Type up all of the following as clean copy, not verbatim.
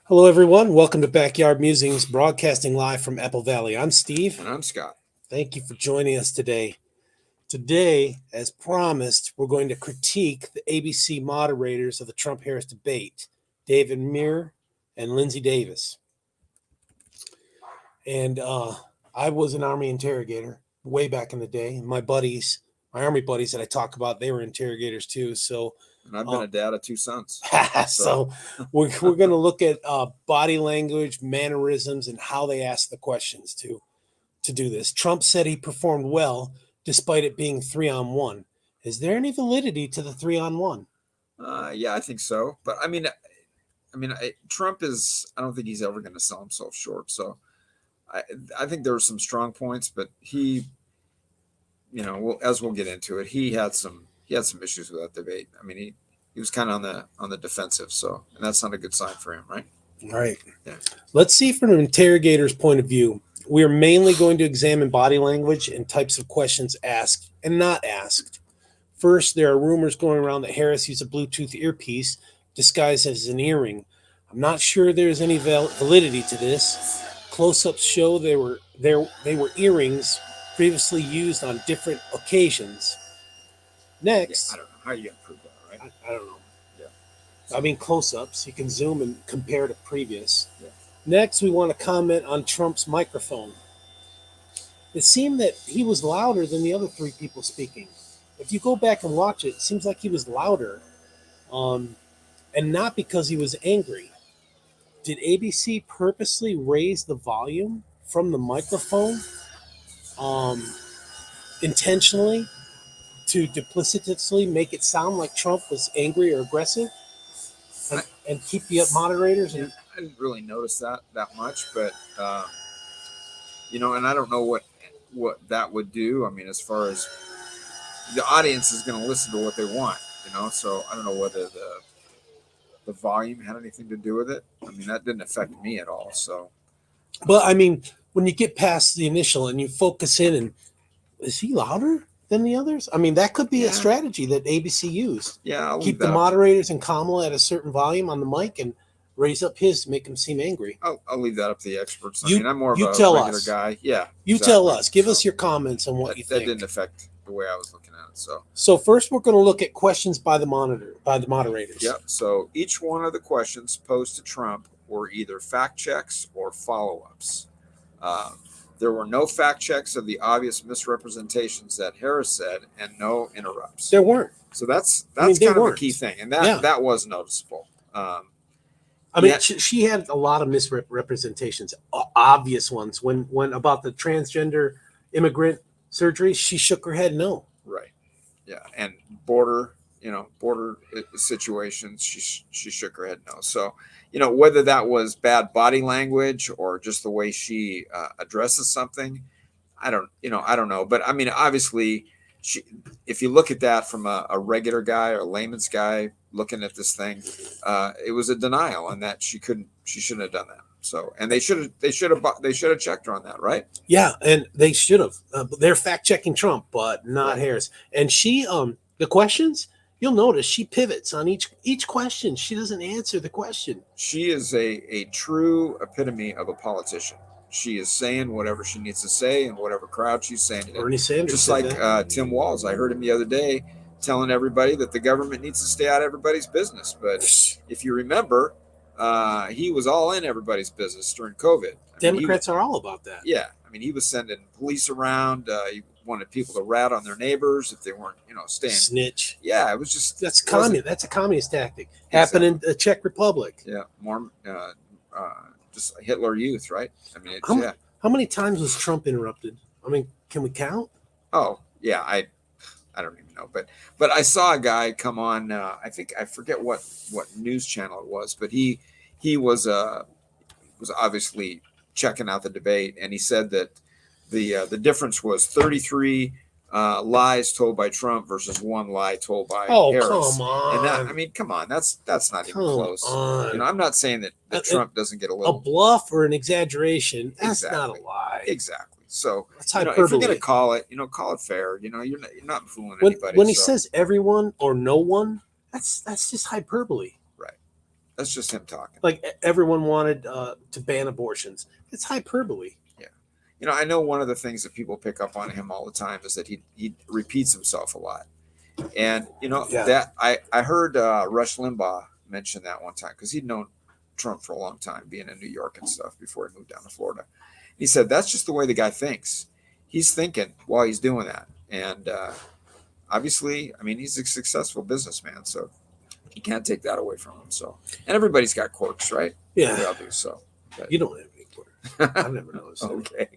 Hello, everyone. Welcome to Backyard Musings, broadcasting live from Apple Valley. I'm Steve. And I'm Scott. Thank you for joining us today. Today, as promised, we're going to critique the ABC moderators of the Trump-Harris debate, David Muir and Linsey Davis. And I was an Army interrogator way back in the day. My buddies, my Army buddies that I talk about, they were interrogators too. So And I've been a dad of two sons. so we're going to look at body language, mannerisms, and how they ask the questions to do this. Trump said he performed well despite it being 3-on-1. Is there any validity to the 3-on-1? Yeah, I think so. But Trump is. I don't think he's ever going to sell himself short. So I think there were some strong points, but he, as we'll get into it, he had some issues with that debate. I mean, he was kind of on the defensive. So, and that's not a good sign for him, right? Right. Yeah. Let's see from an interrogator's point of view. We are mainly going to examine body language and types of questions asked and not asked. First, there are rumors going around that Harris used a Bluetooth earpiece disguised as an earring. I'm not sure there's any validity to this. Close-ups show they were earrings previously used on different occasions. Next, I don't know how you gonna prove that, right? I don't know. Yeah. I mean, close-ups. You can zoom and compare to previous. Yeah. Next, we want to comment on Trump's microphone. It seemed that he was louder than the other three people speaking. If you go back and watch it, it seems like he was louder, and not because he was angry. Did ABC purposely raise the volume from the microphone intentionally to duplicitously make it sound like Trump was angry or aggressive and keep the moderators? And I didn't really notice that much, but and I don't know what that would do. I mean, as far as the audience is going to listen to what they want, so I don't know whether the volume had anything to do with it. I mean, that didn't affect me at all. So, well, I mean, when you get past the initial and you focus in, and is he louder than the others? I mean, that could be a strategy that ABC used. Yeah, I'll keep the moderators and Kamala at a certain volume on the mic and raise up his to make him seem angry. I'll leave that up to the experts. I mean, I'm more of a regular guy. Yeah, you tell us. Give us your comments on what you think. That didn't affect the way I was looking at it. So first, we're going to look at questions by the moderators. Yep. So each one of the questions posed to Trump were either fact checks or follow-ups. There were no fact checks of the obvious misrepresentations that Harris said, and no interrupts. There weren't. So that's kind of a key thing, and that was noticeable. I mean, she had a lot of misrepresentations, obvious ones. When about the transgender immigrant surgery, she shook her head no. Right. Yeah, and border situations, she shook her head no. So, whether that was bad body language or just the way she addresses something, I don't know. But I mean, obviously, if you look at that from a regular guy or a layman's guy looking at this thing, it was a denial, and that she shouldn't have done that. So, and they should have checked her on that, right? Yeah, and they should have. They're fact checking Trump, but not Harris. And she, the questions, you'll notice she pivots on each question. She doesn't answer the question. She is a true epitome of a politician. She is saying whatever she needs to say and whatever crowd she's saying it in. Bernie Sanders, just like Tim Walz. I heard him the other day telling everybody that the government needs to stay out of everybody's business. But if you remember, he was all in everybody's business during COVID. Democrats are all about that. Yeah. I mean, he was sending police around. He wanted people to rat on their neighbors if they weren't, staying. Snitch. Yeah, it was just... That's a communist tactic. Happened in the Czech Republic. Yeah, more just Hitler Youth, right? I mean, how many times was Trump interrupted? I mean, can we count? Oh, yeah, I don't even know. But I saw a guy come on, I forget what news channel it was, but he was obviously checking out the debate, and he said that the difference was 33 lies told by Trump versus one lie told by Harris. Come on. And that, I mean, come on, that's not even close. I'm not saying that Trump doesn't get a bluff or an exaggeration. That's not a lie. Exactly. So that's if you're going to call it, call it fair. You're not fooling anybody. When he says everyone or no one, that's just hyperbole. Right. That's just him talking. Like everyone wanted to ban abortions. It's hyperbole. Yeah. You know, I know one of the things that people pick up on him all the time is that he repeats himself a lot. And, you know, Yeah. that I heard Rush Limbaugh mention that one time because he'd known Trump for a long time, being in New York and stuff before he moved down to Florida. He said, that's just the way the guy thinks. He's thinking while he's doing that. And obviously, I mean, he's a successful businessman, so you can't take that away from him. So, and everybody's got quirks, right? Yeah. We all do. So, but you don't have any quirks. I've never noticed. Okay.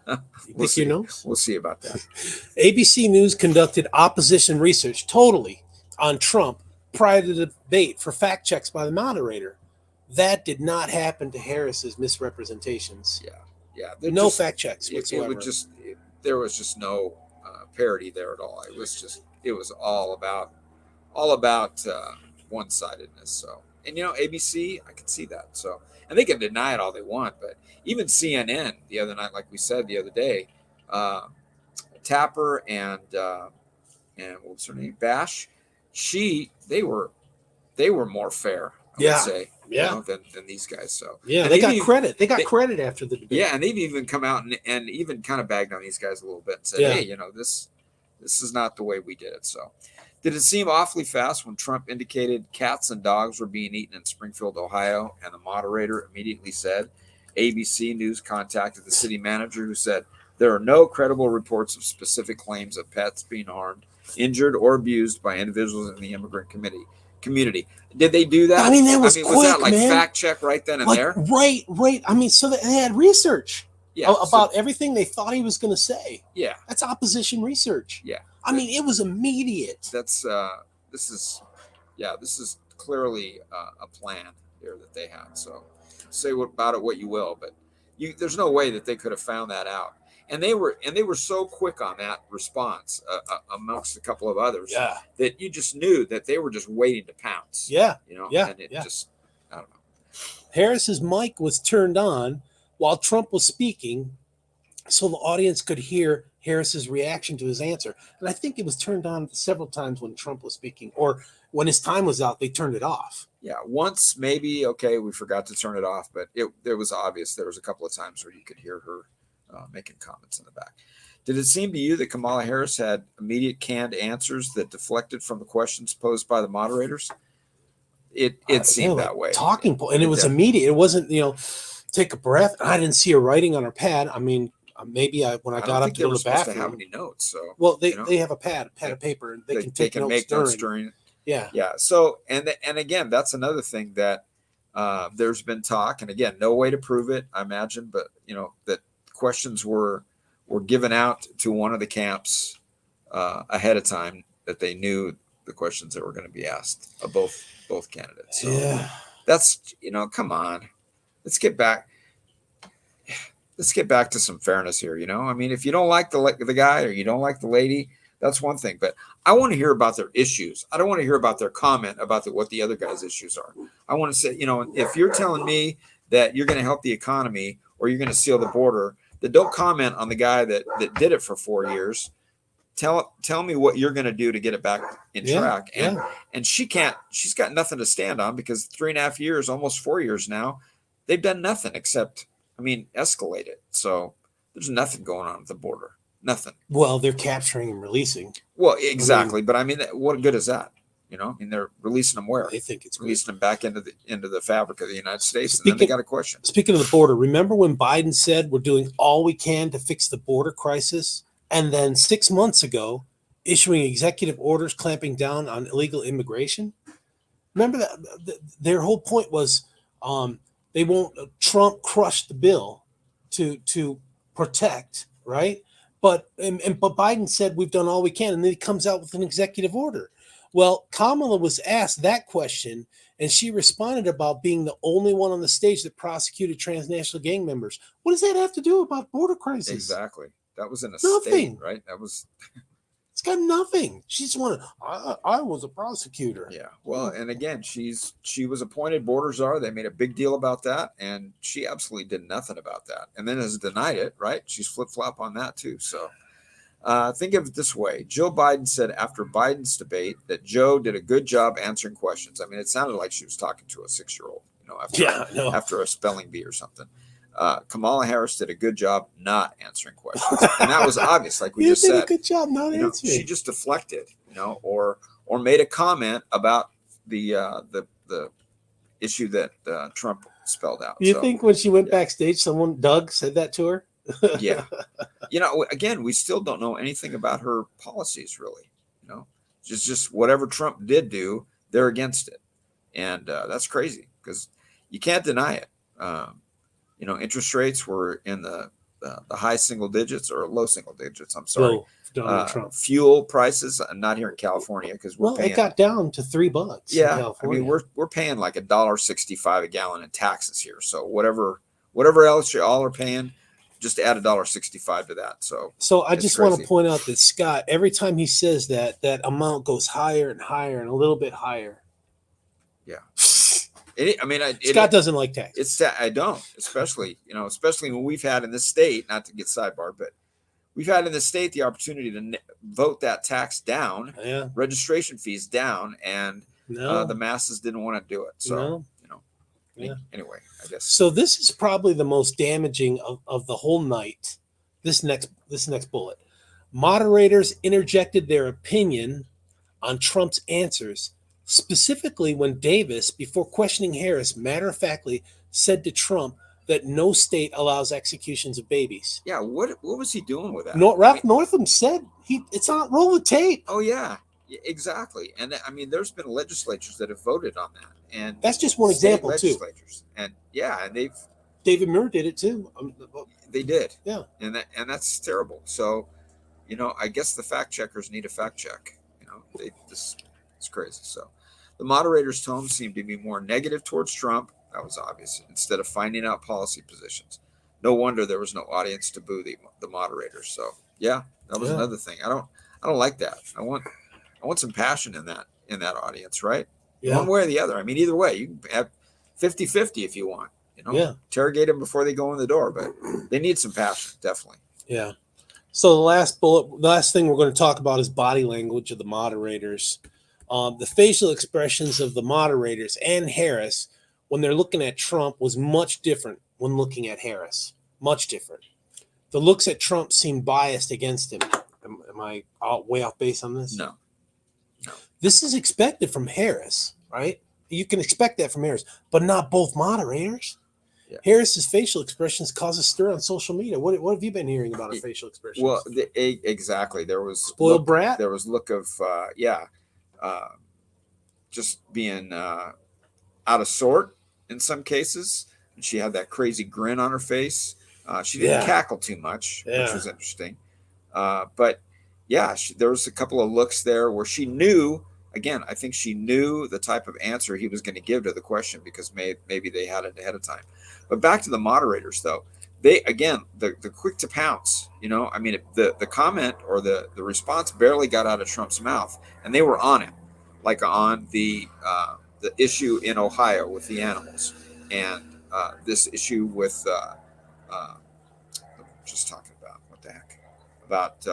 You pick your nose? We'll see about that. ABC News conducted opposition research totally on Trump prior to the debate for fact checks by the moderator. That did not happen to Harris's misrepresentations. Yeah. No fact checks whatsoever. There was just no parity there at all. It was all about one-sidedness. So, and you know, ABC, I can see that. So, and they can deny it all they want, but even CNN the other night, like we said the other day, Tapper and what was her name, Bash, they were more fair, I would say, you know, than these guys. So yeah, they got credit. They got credit after the debate. Yeah, and they've even come out and even kind of bagged on these guys a little bit and said, hey, you know, this is not the way we did it. So, did it seem awfully fast when Trump indicated cats and dogs were being eaten in Springfield, Ohio, and the moderator immediately said ABC News contacted the city manager who said there are no credible reports of specific claims of pets being harmed, injured, or abused by individuals in the immigrant community. Did they do that? I mean, that was quick, was that like man. fact check right then and there? Right. I mean, so they had research about everything they thought he was going to say. Yeah. That's opposition research. Yeah. I mean, it was immediate. This is clearly a plan here that they had. So say about it what you will, but there's no way that they could have found that out. And they were so quick on that response amongst a couple of others that you just knew that they were just waiting to pounce. Yeah. You know, and it just, I don't know. Harris's mic was turned on while Trump was speaking so the audience could hear Harris's reaction to his answer. And I think it was turned on several times when Trump was speaking, or when his time was out, they turned it off. Yeah, once maybe, okay, we forgot to turn it off, but it was obvious. There was a couple of times where you could hear her making comments in the back. Did it seem to you that Kamala Harris had immediate canned answers that deflected from the questions posed by the moderators? It seemed that way. Talking point, and it was immediate. It wasn't, take a breath. I didn't see her writing on her pad. I mean, maybe when I got up to go to the bathroom. To have any notes? So they have a pad of paper, and they can make notes during. Yeah. So and again, that's another thing that there's been talk, and again, no way to prove it, I imagine, but that questions were given out to one of the camps ahead of time that they knew the questions that were going to be asked of both candidates. So that's come on, let's get back to some fairness here. I mean, if you don't like the guy or you don't like the lady, that's one thing, but I want to hear about their issues. I don't want to hear about their comment about what the other guy's issues are. I want to say, if you're telling me that you're going to help the economy or you're going to seal the border, then don't comment on the guy that did it for 4 years. Tell me what you're going to do to get it back in track. And she's got nothing to stand on because 3.5 years, almost 4 years now, they've done nothing except, escalate it. So there's nothing going on at the border. Nothing. Well, they're capturing and releasing. Well, exactly. But what good is that? They're releasing them where? They think it's releasing them back into the fabric of the United States. And then they got a question. Speaking of the border, remember when Biden said we're doing all we can to fix the border crisis? And then 6 months ago, issuing executive orders clamping down on illegal immigration? Remember that their whole point was they won't Trump crushed the bill to protect, right? But Biden said we've done all we can, and then he comes out with an executive order. Well, Kamala was asked that question, and she responded about being the only one on the stage that prosecuted transnational gang members. What does that have to do about border crisis? Exactly. That was in a nothing, state, right? That was. It's got nothing. She's one. I was a prosecutor. Yeah. Well, and again, she was appointed border czar. They made a big deal about that, and she absolutely did nothing about that. And then has denied it. Right? She's flip flop on that too. So, Think of it this way. Jill Biden said after Biden's debate that Joe did a good job answering questions. I mean, it sounded like she was talking to a 6-year-old, after a spelling bee or something. Kamala Harris did a good job not answering questions. And that was obvious, like we just said. You did a good job not answering. She just deflected, or made a comment about the issue that Trump spelled out. You think when she went backstage, Doug said that to her? Yeah. Again, we still don't know anything about her policies, really. Just whatever Trump did do, they're against it. And that's crazy because you can't deny it. Interest rates were in the high single digits or low single digits. I'm sorry. Donald Trump. Fuel prices, not here in California because we're paying. It got down to $3. Yeah, in California. I mean we're paying like $1.65 a gallon in taxes here. So whatever else you all are paying, just add $1.65 to that. So I just want to point out that Scott, every time he says that amount goes higher and higher and a little bit higher. Yeah. Scott doesn't like tax. I don't, especially when we've had in this state, not to get sidebar, but we've had in this state the opportunity to vote that tax down, registration fees down, and the masses didn't want to do it. So, anyway, I guess. So this is probably the most damaging of the whole night. This next bullet. Moderators interjected their opinion on Trump's answers, specifically when Davis, before questioning Harris, matter-of-factly said to Trump that no state allows executions of babies. Yeah, what was he doing with that? Ralph Northam said it's on roll the tape. Oh yeah, exactly. And I mean, there's been legislatures that have voted on that, and that's just one example too. And David Muir did it too. They did. Yeah, and that's terrible. So, I guess the fact checkers need a fact check. It's crazy. So, the moderator's tone seemed to be more negative towards Trump. That was obvious. Instead of finding out policy positions, no wonder there was no audience to boo the moderators. So yeah, that was another thing. I don't like that. I want some passion in that audience, right? Yeah. One way or the other. I mean, either way, you can have 50-50 if you want. Interrogate them before they go in the door, but they need some passion, definitely. Yeah. So the last thing we're going to talk about is body language of the moderators. The facial expressions of the moderators and Harris when they're looking at Trump was much different when looking at Harris. Much different. The looks at Trump seemed biased against him. Am I way off base on this? No. This is expected from Harris, right? You can expect that from Harris, but not both moderators. Yeah. Harris's facial expressions cause a stir on social media. What have you been hearing about her facial expressions? Well, exactly. There was spoiled brat. There was look of just being out of sort in some cases. And she had that crazy grin on her face. She didn't cackle too much, which was interesting. But there was a couple of looks there where she knew. Again, I think she knew the type of answer he was going to give to the question because maybe they had it ahead of time. But back to the moderators, though, the quick to pounce. I mean, the comment or the response barely got out of Trump's mouth, and they were on it, like on the issue in Ohio with the animals, and this issue with just talking about what the heck about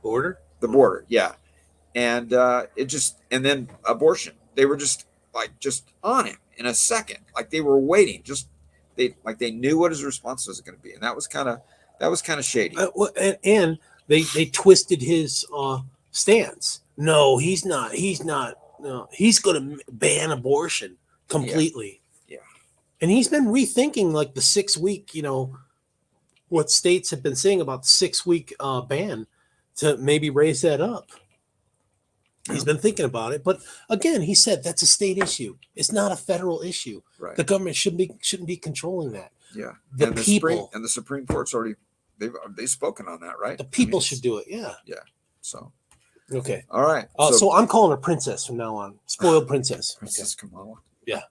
border, the border, yeah. And and then abortion. They were just on it in a second, like they were waiting. They knew what his response was going to be, and that was kind of shady. And they twisted his stance. No, he's not. No, he's going to ban abortion completely. Yeah. And he's been rethinking like the 6-week. What states have been saying about the 6-week ban to maybe raise that up. He's been thinking about it, but again, he said that's a state issue. It's not a federal issue. Right. The government shouldn't be controlling that. Yeah, the people and the Supreme Court's already they've spoken on that, right? The people should do it. Yeah. Yeah. So. Okay. All right. So I'm calling her princess from now on. Spoiled princess. Princess Kamala. Yeah.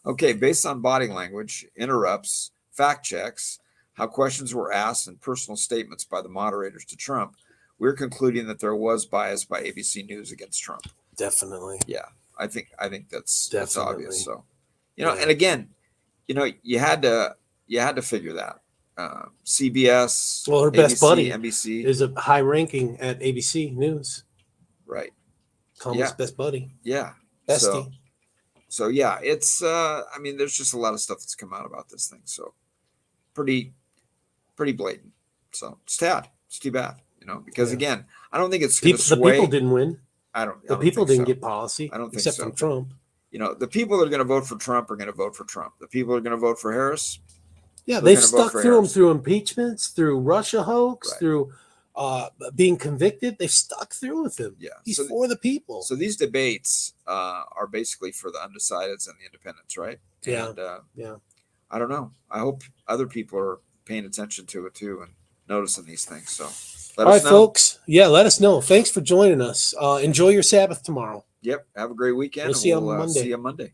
Okay. Based on body language, interrupts, fact checks, how questions were asked, and personal statements by the moderators to Trump, we're concluding that there was bias by ABC News against Trump. Definitely. Yeah, I think that's obvious. So, and again, you had to figure that. CBS, Well, her best ABC, buddy NBC, is a high ranking at ABC News. right? Kamala's Yeah. best buddy. Yeah. Bestie. So yeah, it's I mean, there's just a lot of stuff that's come out about this thing. So pretty blatant. So it's sad. It's too bad, because again, I don't think it's going to sway. The people didn't win. I don't The think people didn't so. get policy. I don't think except so. from Trump. The people that are going to vote for Trump are going to vote for Trump. The people that are going to vote for Harris. Yeah, they're they've gonna vote stuck for through them Harris. through impeachments, through Russia hoax, Right. through being convicted. They've stuck through with him. Yeah. He's So for the people. So these debates are basically for the undecideds and the independents, right? Yeah. And, Yeah. I don't know. I hope other people are paying attention to it too and noticing these things. So let All us right, know. folks. Yeah, let us know. Thanks for joining us. Enjoy your Sabbath tomorrow. Yep. Have a great weekend. We'll see you on See Monday. you Monday.